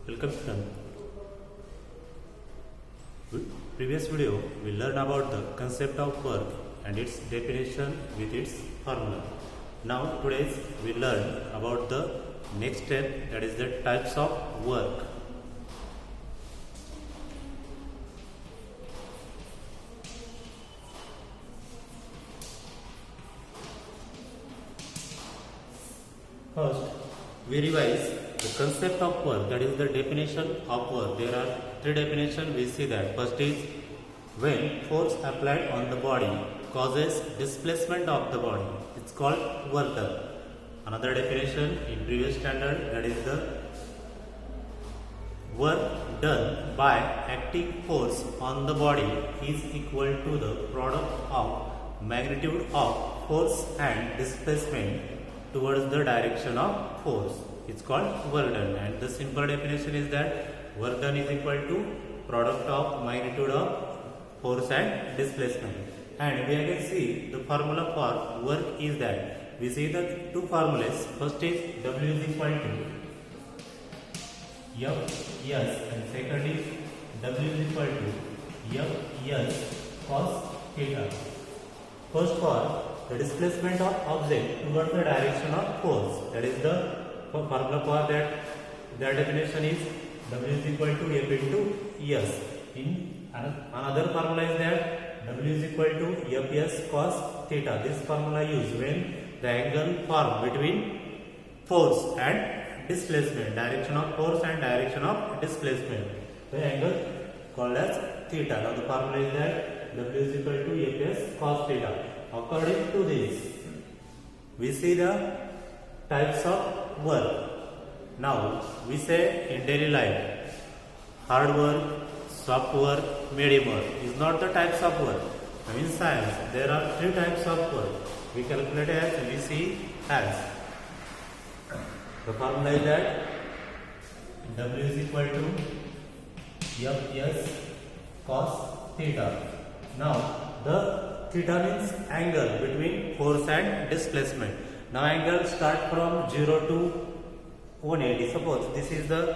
Welcome student. Previous video we learned about the concept of work and its definition with its formula. Now today we learn about the next step, that is the types of work. First we revise the concept of work, that is the definition of work. There are three definitions. We see that first is when force applied on the body causes displacement of the body, it's called work done. Another definition in previous standard, that is the work done by acting force on the body is equal to the product of magnitude of force and displacement towards the direction of force. It's called work done, and the simple definition is that work done is equal to product of magnitude of force and displacement. And we again see the formula for work is that we see the two formulas. First is W is equal to F S, and second is W is equal to F S cos theta. First for the displacement of object towards the direction of force, that is the formula for that. The definition is W is equal to F into S. In another formula is that W is equal to Fs cos theta. This formula used when the angle formed between force and displacement, direction of force and direction of displacement, the angle called as theta. Now the formula is that W is equal to Fs cos theta. According to this, we see the types of work. Now we say in daily life, hard work, soft work, medium work is not the types of work. Now in science there are three types of work. We calculate as, we see as. The formula is that W is equal to Fs cos theta. Now the theta means angle between force and displacement. Now angle start from 0 to 180. Suppose this is the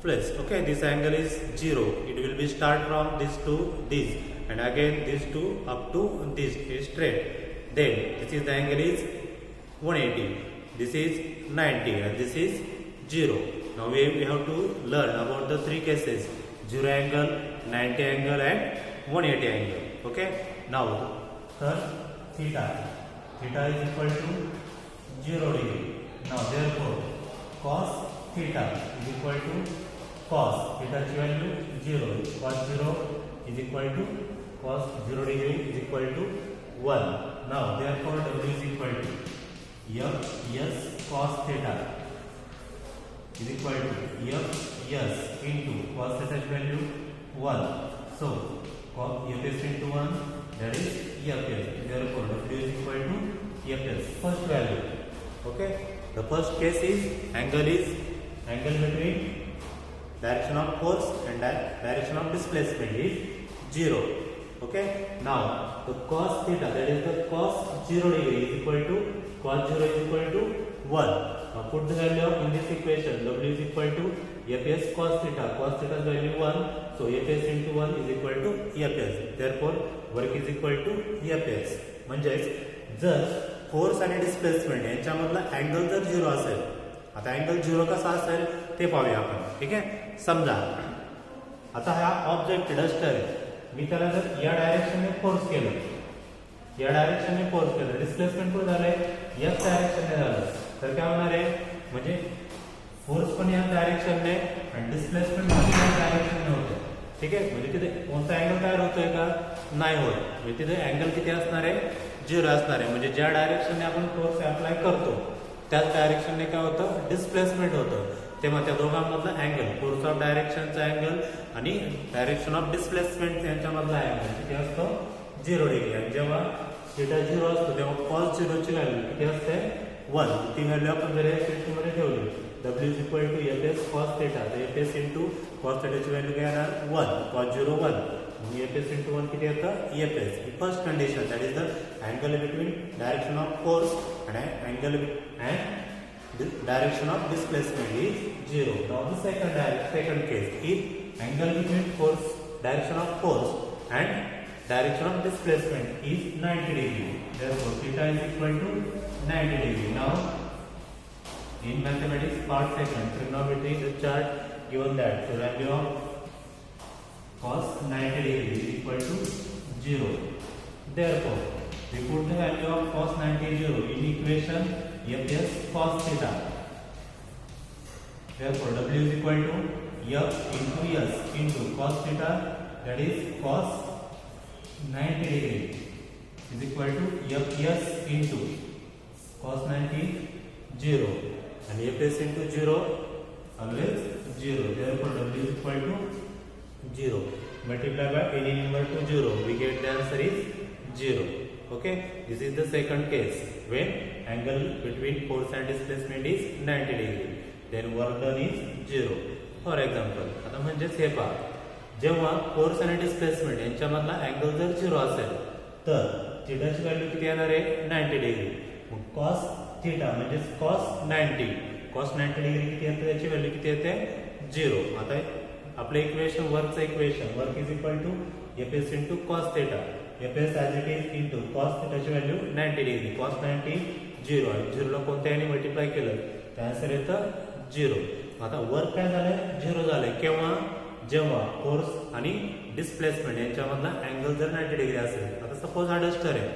place. Okay, this angle is 0. It will be start from this to this, and again this to up to this is straight. Then this is the angle is 180. This is 90 and this is 0. Now we have to learn about the three cases: 0 angle, 90 angle and 180 angle. Okay. Now turn theta. Theta is equal to 0 degree. Now therefore cos theta is equal to cos theta's value 0. Cos 0 is equal to cos 0 degree is equal to 1. Now therefore W is equal to Fs cos theta is equal to Fs into cos theta's value 1. So Fs into 1, that is Fs. Therefore W is equal to Fs, first value. Okay. The first case is angle between direction of force and direction of displacement is 0. Okay. Now the cos theta, that is the cos 0 degree is equal to cos 0 is equal to 1. Now put the value of in this equation. W is equal to Fs cos theta. Cos theta's value 1. So Fs into 1 is equal to Fs. Therefore work is equal to Fs. म्हणजेच जर force आणि displacement यांच्यामधला angle जर 0 असेल, आता angle 0 कसा असेल ते पाहूया आपण. ठीक आहे. समजा आता हा ऑब्जेक्ट डस्टर आहे, मी त्याला जर या डायरेक्शनने फोर्स केलं, डिस्प्लेसमेंट कुठे झालंय, याच डायरेक्शनने झालं, तर काय होणार आहे, म्हणजे फोर्स पण याच डायरेक्शनने आणि डिस्प्लेसमेंट पण याच डायरेक्शनने होतं. ठीक आहे. म्हणजे तिथे कोणता अँगल तयार होतोय का, नाही होत. म्हणजे तिथे अँगल किती असणार आहे, 0 असणार आहे. म्हणजे ज्या डायरेक्शनने आपण फोर्स अप्लाय करतो त्याच डायरेक्शनने काय होतं, डिस्प्लेसमेंट होतं. तेव्हा त्या दोघांमधला अँगल, फोर्स ऑफ डायरेक्शनचा अँगल आणि डायरेक्शन ऑफ डिस्प्लेसमेंट यांच्यामधला अँगल किती असतो, 0 डिग्री. आणि जेव्हा थीटा 0 असतो तेव्हा cos 0 ची व्हॅल्यू किती असते, 1. ती व्हॅल्यू आपण जर या सिस्टममध्ये ठेवली, W is equal to Fs cos theta. तर Fs into cos theta ची व्हॅल्यू काय येणार, 1. cos 0 1. Fs into 1 किती येतं, Fs. First condition, that is the angle between direction of force and angle and the direction of displacement is 0. Now the second case, if angle between direction of force and direction of displacement is 90 degree, therefore theta is equal to 90 degree. Now in mathematics part second, trigonometry, the chart given that the value of cos 90 degree is equal to 0. Therefore, we put the value of cos 90 0 in equation Fs cos theta. Therefore, W is equal to F into S into cos theta, that is cos 90 degree is equal to Fs into cos 90 0, and Fs into 0 always 0. Therefore, W is equal to 0. Multiply by any number to 0, we get the answer is 0. Okay, this is the second case when angle between force and displacement is 90 degree, then work done is 0. For example, आता म्हणजेच हे पहा, जेव्हा force आणि displacement यांच्यामधला angle जर 0 असेल तर थीटाची value किती येणार आहे 90 डिग्री. मग cos थीटा म्हणजे cos 90 डिग्री किती येते, त्याची व्हॅल्यू किती येते 0. आता आपलं इक्वेशन वर्कचं equation work is equal to Fs into cos theta. Fs as it is into cos theta ची व्हॅल्यू 90 डिग्री. cos 90 0 आणि 0 ला कोणत्याने मल्टिप्लाय केलं तर आन्सर येतं 0. आता वर्क काय झालंय 0 झालंय केव्हा, जेव्हा फोर्स आणि डिस्प्लेसमेंट यांच्यामधला अँगल जर 90 डिग्री असेल. आता सपोज हा डस्टर आहे,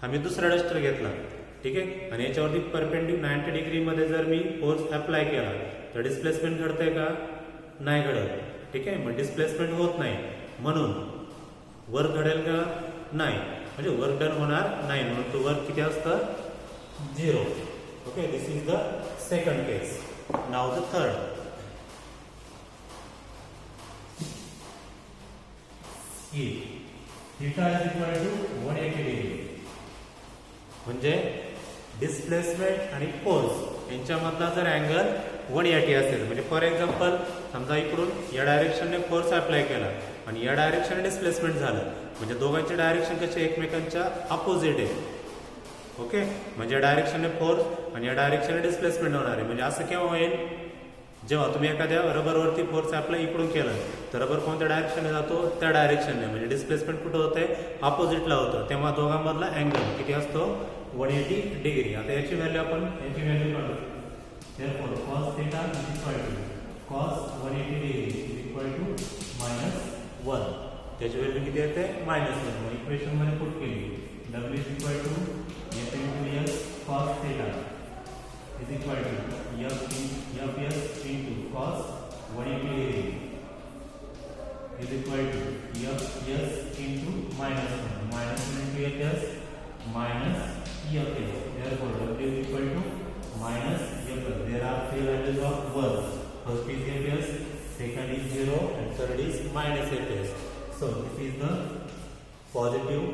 आम्ही दुसरा डस्टर घेतला, ठीक आहे, आणि याच्यावरती परपेंडिक्युलर 90 डिग्री मध्ये जर मी फोर्स अप्लाय केला तर डिस्प्लेसमेंट घडतंय का, नाही घडत. ठीक आहे, मग डिस्प्लेसमेंट होत नाही म्हणून वर्क घडेल का, नाही, म्हणजे वर्क डन होणार नाही, म्हणून तो वर्क किती असतं 0. Okay, this is the second case. Now the third. Theta is equal to 180 degree, म्हणजे डिस्प्लेसमेंट आणि फोर्स यांच्यामधला जर अँगल 180 असेल, म्हणजे फॉर एक्झाम्पल समजा इकडून या डायरेक्शनने फोर्स अप्लाय केला आणि या डायरेक्शनने डिस्प्लेसमेंट झालं, म्हणजे दोघांचे डायरेक्शन कसे एकमेकांच्या अपोजिट आहे. ओके, म्हणजे डायरेक्शनने फोर्स आणि या डायरेक्शनने डिस्प्लेसमेंट होणार आहे. म्हणजे असं केव्हा होईल, जेव्हा तुम्ही एखाद्या रबरवरती फोर्स अप्लाय इकडून केला तर रबर कोणत्या डायरेक्शनने जातो, त्या डायरेक्शनने, म्हणजे डिस्प्लेसमेंट कुठं होतंय अपोजिटला होतं, तेव्हा दोघांमधला अँगल किती असतो 180 डिग्री. आता याची व्हॅल्यू काढू. Therefore, cos theta is equal to cos 180 degree is equal to -1. त्याची व्हॅल्यू किती येते -1. मग इक्वेशन मध्ये पुट केली, W is equal to F into S cos theta is equal to Fs into cos 180 degree is equal to Fs into -1 into Fs minus Fs. Therefore, W is equal to minus Fs. There are three values of work. First is Fs, second is 0, and third is minus Fs. So this is the positive,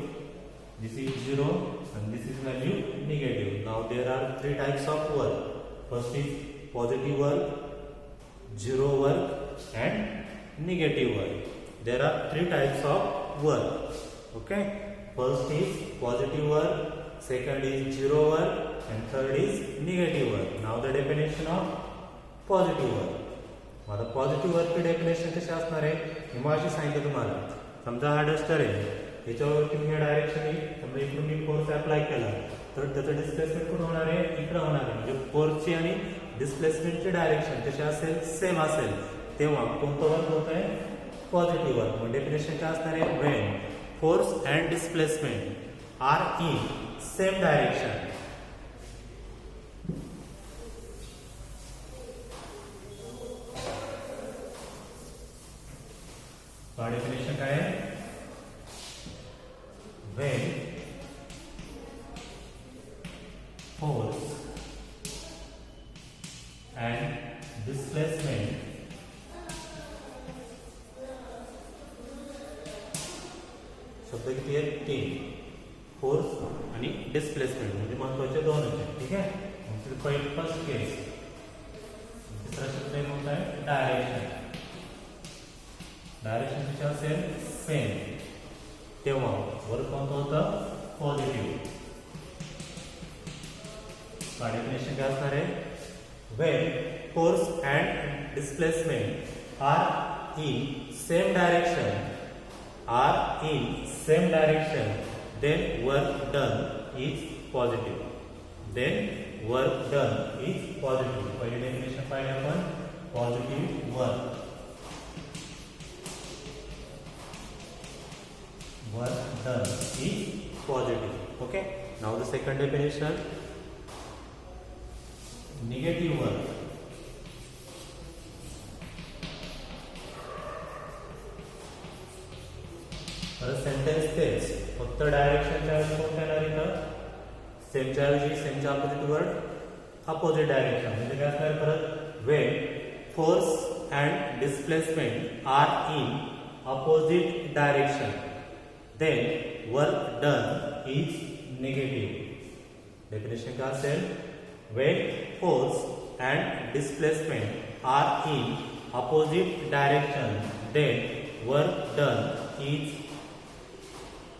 this is 0, and this is value negative. Now there are three types of work. First is positive work, 0 work, and negative work. There are three types of work. Okay. First is positive work, second is 0 work, and third is negative work. Now the definition of positive work. आता positive वर्कची definition कशी असणार आहे हे मग अशी सांगितलं तुम्हाला. समजा हा duster आहे, याच्यावरती मी डायरेक्शन समजा इकडून मी फोर्स अप्लाय केला तर त्याचं डिस्प्लेसमेंट कुठं होणार आहे, इकडं होणार आहे. म्हणजे फोर्सची आणि डिस्प्लेसमेंटची डायरेक्शन कशी असेल, सेम असेल, तेव्हा कोणतं वर्क होत आहे, पॉझिटिव्ह वर्क. मग डेफिनेशन काय असणार आहे, when force and displacement are in same direction. So definition काय आहे, when force and displacement शब्द किती आहेत, 3. फोर्स आणि डिस्प्लेसमेंट म्हणजे महत्वाचे दोनच आहेत. ठीक आहे, पहिली फर्स्ट केस. दुसरा शब्द कोणता आहे, डायरेक्शन. डायरेक्शन कशी असेल, सेम, तेव्हा वर्क कोणतं होतं, पॉझिटिव्ह. का डेफिनेशन क्या असणार आहे? when force and displacement are in same direction then work done is positive. पहिली डेफिनेशन पाहिली आपण, positive work done is positive. Okay, now the second definition, negative work. परत सेंटेन्स तेच, फक्त डायरेक्शनच्या ऐवजी कोणत्या येणार इथं? सेमच्या ऐवजी सेमच्या अपोजिट वर्ड अपोजिट डायरेक्शन. म्हणजे काय असणार परत? when force and displacement are in opposite direction then work done is negative. Definition काय असेल? when force and displacement are in opposite direction then work done is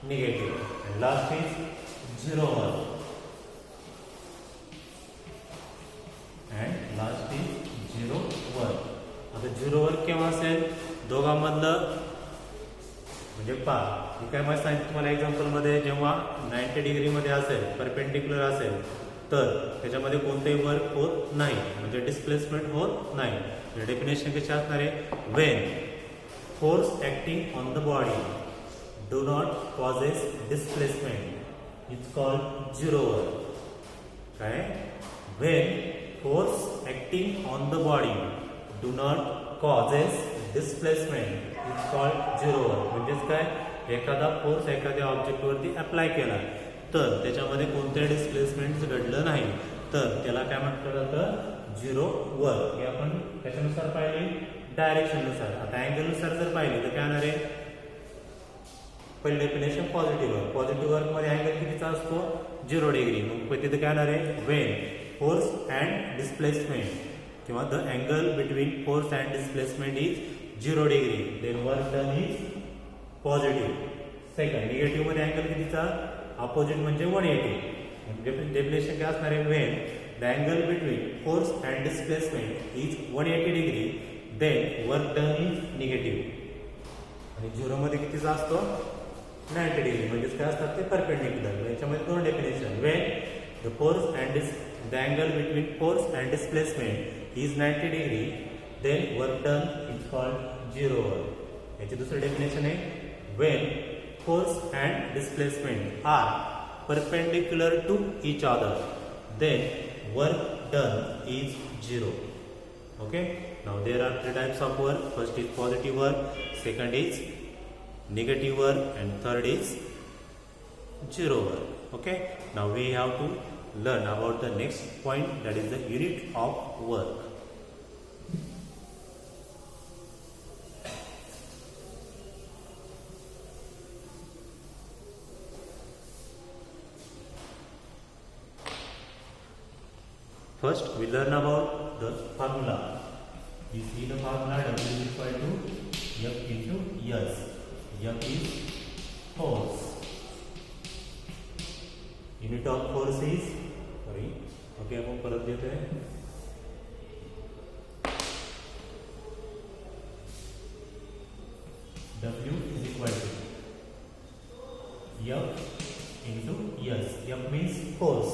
negative. And last is zero work. आता zero work केव्हा असेल? दोघांमधलं म्हणजे पहा, मी काय माहिती सांगितलं तुम्हाला एक्झाम्पलमध्ये, जेव्हा 90 डिग्रीमध्ये असेल, परपेंडिक्युलर असेल, तर त्याच्यामध्ये कोणतेही वर्क होत नाही, म्हणजे डिस्प्लेसमेंट होत नाही. डेफिनेशन कशी असणार आहे? when force acting on the body do not causes displacement it's called zero work. काय? when force acting on the body do not causes displacement it's called zero work. म्हणजेच काय? एखादा फोर्स एखाद्या ऑब्जेक्टवरती अप्लाय केला तर त्याच्यामध्ये कोणत्याही डिस्प्लेसमेंट घडलं नाही तर त्याला काय म्हटलं जातं? Zero work. हे आपण कशानुसार पाहिले? डायरेक्शननुसार. आता अँगलनुसार जर पाहिले तर काय होणार आहे? पहिली डेफिनेशन पॉझिटिव्ह वर्क. पॉझिटिव्ह वर्कमध्ये अँगल कितीचा असतो? 0 डिग्री. मग तिथे काय होणार आहे? when force and displacement किंवा the angle between force and displacement is 0 degree then work done is positive. Second, negative मध्ये अँगल कितीचा? अपोजिट म्हणजे 180. डेफिनेशन काय असणार आहे? when the angle between force and displacement is 180 degree then work done is negative. आणि 0 मध्ये कितीचा असतो? 90 डिग्री. म्हणजे काय असतात ते? परपेंडिक्युलर. याच्यामध्ये दोन definition. when the force and the angle between force and displacement is 90 degree then work done is called zero work. याची दुसरी डेफिनेशन आहे when force and displacement are perpendicular to each other then work done is zero. Okay, now there are three types of work. First is positive work, second is negative work, and third is zero work. Okay, now we have to learn about the next point, that is the unit of work. First we learn about the formula. You see the formula, W is equal to F into S. F is force. Unit of force is, sorry, okay, आपण परत देते हैं. W is equal to F into S. F means force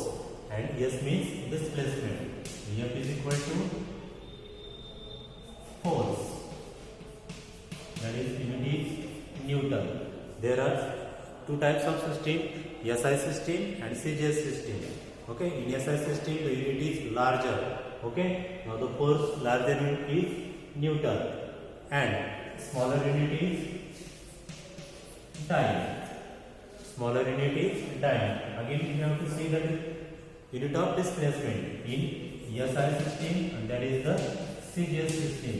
and S means displacement. F is equal to force, that is unit is Newton. There are two types of system, SI system and CGS system. Okay, in SI system the unit is larger. Okay, now the force larger unit is Newton and smaller unit is dyne. Smaller unit is dyne. Again you have to see that unit of displacement in SI system and that is the CGS system.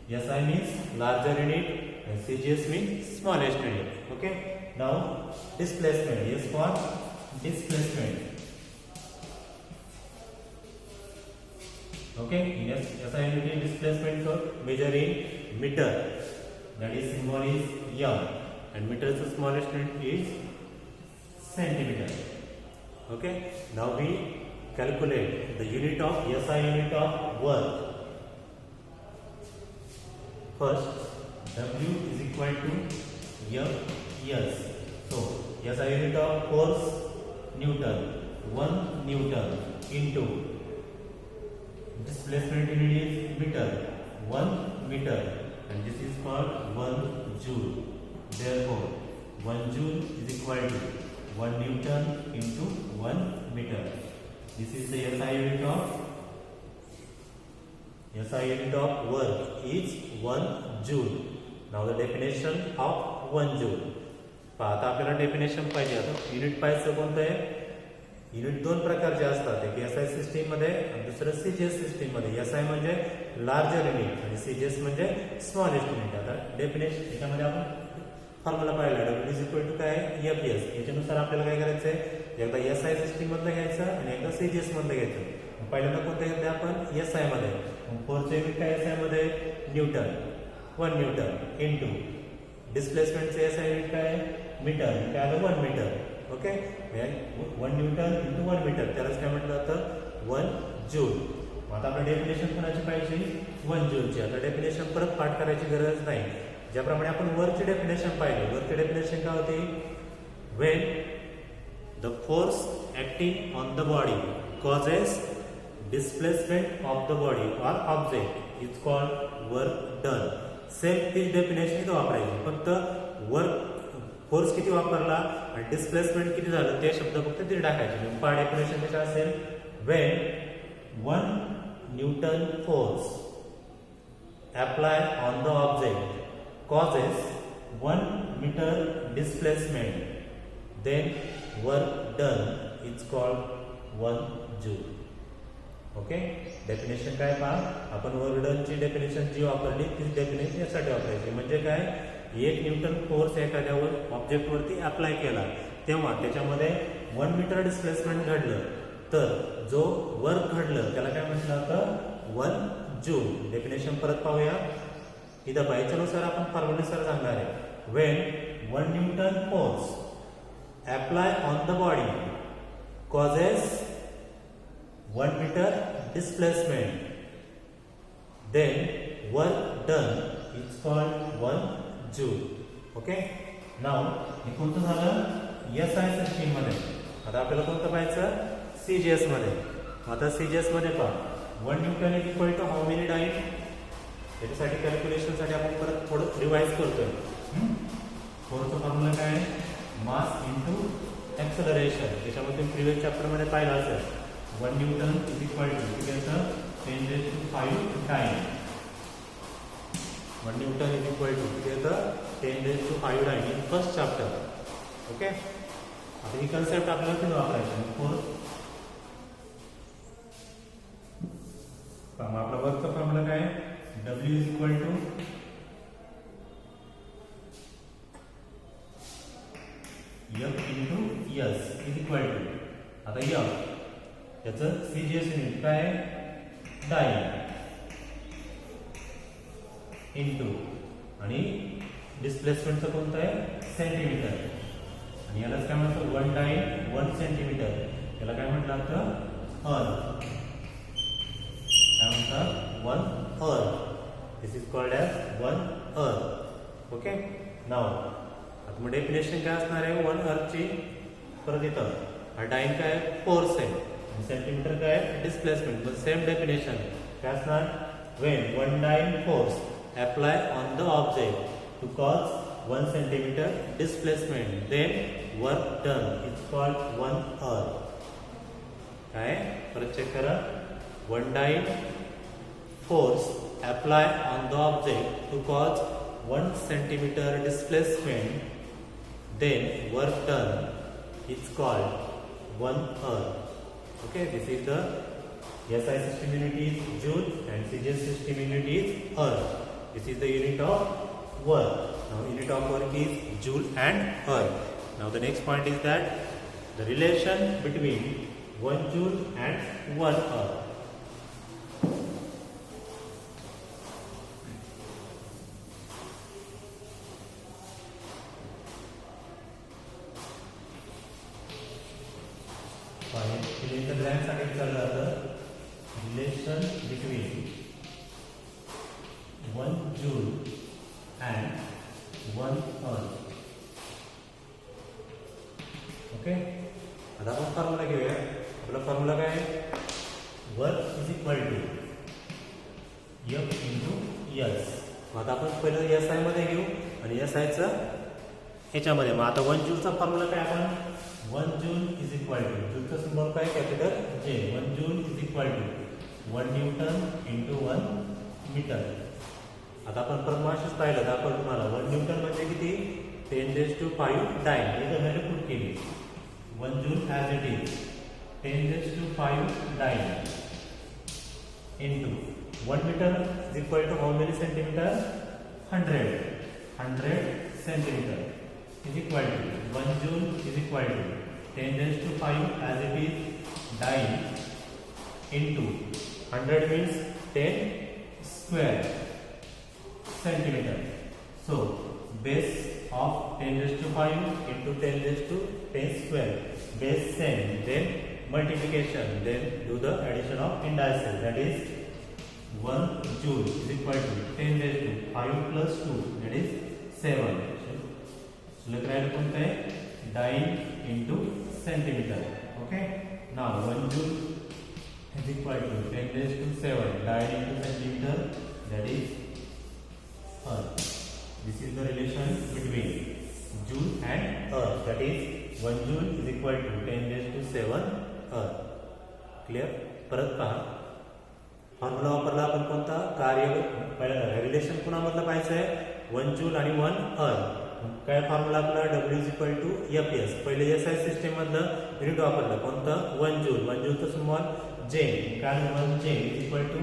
SI means larger unit and CGS means smallest unit. Okay, now displacement is for displacement. Okay, in SI unit displacement for measure in meter, that is symbol is m, and meter is the smallest unit is centimeter. Okay, now we calculate the unit of SI unit of work. First, W is equal to F. So, SI unit of force Newton, 1 Newton into displacement unit is meter, 1 meter, and this is called 1 joule. Therefore, 1 joule is equal to 1 Newton into 1 meter. This is the SI unit of work is 1 joule. Now the definition of 1 joule. आता आपल्याला definition पाहिजे. आता unit पाहायचं कोणतं आहे? Unit दोन प्रकारचे असतात, एक एसआय सिस्टीम मध्ये आणि दुसरं सीजीएस सिस्टीम मध्ये. एसआय म्हणजे लार्जर युनिट आणि सीजीएस म्हणजे स्मॉलेस्ट युनिट. आता डेफिनेशन याच्यामध्ये आपण फॉर्म्युला पाहिला, डब्ल्यू इज इक्वल टू काय एफएस. याच्यानुसार आपल्याला काय करायचंय, एकदा एसआय सिस्टीम मधलं घ्यायचं आणि एकदा सीजीएस मधलं घ्यायचं. पहिल्यांदा कोणतं घेतलं आपण एसआय मध्ये. फोर्सचे युनिट काय एसआय मध्ये न्यूटन, 1 न्यूटन इंटू डिस्प्लेसमेंटचे एसआय युनिट काय मीटर, काय आलं 1 metre. Okay, 1 newton into 1 metre, त्यालाच काय म्हटलं जातं 1 जूल. आता आपलं डेफिनेशन कोणाची पाहिजे 1 जूलची. आता डेफिनेशन परत पाठ करायची गरज नाही. ज्याप्रमाणे आपण वर्कची डेफिनेशन पाहिली, वर्कची डेफिनेशन काय होती, when the force acting on the body causes displacement of the body or object is called work done. Same तीच डेफिनेशन इथं वापरायची, फक्त वर्क फोर्स किती वापरला आणि डिस्प्लेसमेंट किती झालं ते शब्द फक्त तिथे टाकायचे. पार्ट डेफिनेशन काय असेल, when 1 newton force apply on the object causes 1 meter displacement, then work done is called 1 joule. Okay, definition काय पहा, आपण वर्क डन ची डेफिनेशन जी वापरली तीच डेफिनेशन यासाठी वापरायची. म्हणजे काय, 1 न्यूटन फोर्स एखाद्यावर ऑब्जेक्ट वरती अप्लाय केला तेव्हा त्याच्यामध्ये 1 मीटर डिस्प्लेसमेंट घडलं तर जो वर्क घडलं त्याला काय म्हटलं जातं 1 जूल. डेफिनेशन परत पाहूया. इथं बायच्यानुसार आपण फॉर्म्युलेनुसार सांगणार आहे. When 1 newton force apply on the body causes 1 metre displacement, then work done is called 1 joule. Okay, नाव हे कोणतं झालं एसआय सिस्टीम मध्ये. आता आपल्याला कोणतं पाहायचं सीजीएस मध्ये. आता सीजीएस मध्ये पहा 1 newton is equal to how many dyne. त्याच्यासाठी कॅल्क्युलेशनसाठी आपण परत थोडं रिवाइज करतोय. फोर्सचा फॉर्म्युला काय, मास इंटू एक्सेलरेशन. त्याच्यामध्ये प्रिव्हियस चॅप्टर मध्ये पाहिलं असेल 1 newton is equal to 10⁵ time. 1 newton is equal to 10⁵ time in first chapter. Okay, आता ही कन्सेप्ट आपल्याला तिथे वापरायची. फोर्स आपला वर्कचा फॉर्म्युला काय, W is equal to F into S is equal to. आता F याचं सीजीएस युनिट काय डाईन इंटू आणि डिस्प्लेसमेंटचं कोणतं आहे सेंटीमीटर. आणि यालाच काय म्हणतात 1 डाईन 1 सेंटीमीटर. याला काय म्हटलं जातं अर्थ. काय म्हणतात 1 अर्थ. This is called as 1 earth. Okay. Now, आता मग डेफिनेशन काय असणार आहे 1 अर्थची. परत इथं हा डाईन काय फोर्स आहे आणि सेंटीमीटर काय डिस्प्लेसमेंट. मग सेम डेफिनेशन काय असणार, when 1 dyne force apply on the object to cause 1 centimetre displacement, then work done is called 1 erg. काय परत चेक करा, 1 dyne force apply on the object to cause 1 centimeter displacement, then work done is called 1 earth. Okay, this is the SI system unit is joule and CGS system unit is earth. This is the unit of work. Now unit of work is joule and earth. Now the next point is that the relation between 1 joule and 1 earth. साठी विचारलं जातं relation between 1 joule and 1 erg. Okay, आता आपण formula घेऊया. आपला formula काय आहे? Work is equal to F into S. आता आपण पहिलं एस आय मध्ये घेऊ आणि एस आयचं ह्याच्यामध्ये. मग आता 1 जूलचा फॉर्म्युला काय? आपण 1 जूल इज इक्वल टू, जूलचं सिम्बॉल काय? Capital J. 1 joule is equal to 1 newton into 1 metre. आता आपण परत माशीच पाहिलं तर आपण तुम्हाला 1 न्यूटन म्हणजे किती? 10⁵ डाईन. हे व्हॅल्यू पुट केली. 1 joule as it is 10⁵ dyne into 1 metre is equal to how many centimetre? 100 centimetre is equal to 1 joule is equal to 10⁵ as it is dyne into 100 means 10 square centimeter. So base of 10⁵ into 10 square, base same, then multiplication, then do the addition of indices, that is 1 joule is equal to 10⁵ plus 2, that is 7. शिल्लक राहिलं कोणतं आहे? Dyne into centimetre. Okay, now 1 joule is equal to 10⁵ dyne into centimetre, that is erg. This is the relation between joule and erg, that is 1 joule is equal to 10⁵ erg. Clear? परत पहा, formula वापरला आपण कोणता? कार्य. पहिला relation कुणामधलं पाहायचं आहे? 1 joule आणि 1 अर्थ. काय फॉर्म्युला आपला? W is equal to F S. पहिले एस आय सिस्टीम मधलं युनिट वापरलं कोणतं? 1 जूल. 1 जूलचं सिम्बॉल जे. काय? 1 जे इज इक्वल टू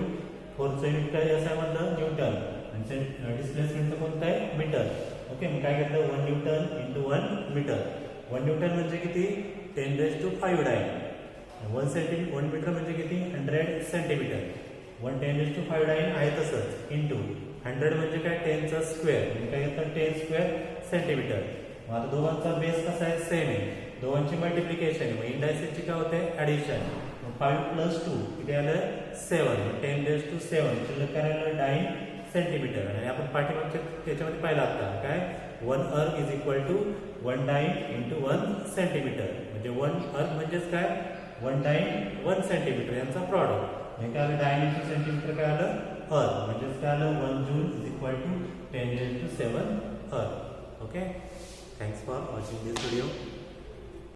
4चं युनिट काय? एस आय मधलं न्यूटन आणि डिस्प्लेसमेंटचं कोणतं आहे? मीटर. ओके, मग काय घेतलं? 1 न्यूटन इंटू 1 मीटर. 1 न्यूटन म्हणजे किती? 10⁵ डाईन. 1 मीटर म्हणजे किती? 100 सेंटीमीटर. 1 10⁵ डाईन आहे तसंच इंटू 100 म्हणजे काय? 10चा स्क्वेअर म्हणजे काय घेतलं? 10 स्क्वेअर सेंटीमीटर. मग आता दोघांचा बेस कसा आहे? सेम आहे. दोघांची मल्टिप्लिकेशन. मग इंडायसेसची काय होते? ॲडिशन. मग 5 प्लस 2 किती आलं? 7. 10⁵ शिल्लक करायला 9 सेंटीमीटर. आणि आपण पाठीमागच्या त्याच्यामध्ये पाहिलं आता काय? 1 erg is equal to 1 dyne into 1 centimetre. म्हणजे 1 अर्थ म्हणजेच काय? 1 डाईन 1 सेंटीमीटर यांचा प्रॉडक्ट. म्हणजे काय आलं? डाईन इंटू सेंटीमीटर काय आलं? अर्थ. म्हणजेच काय आलं? 1 joule is equal to 10⁵ erg. Okay, thanks for watching this video.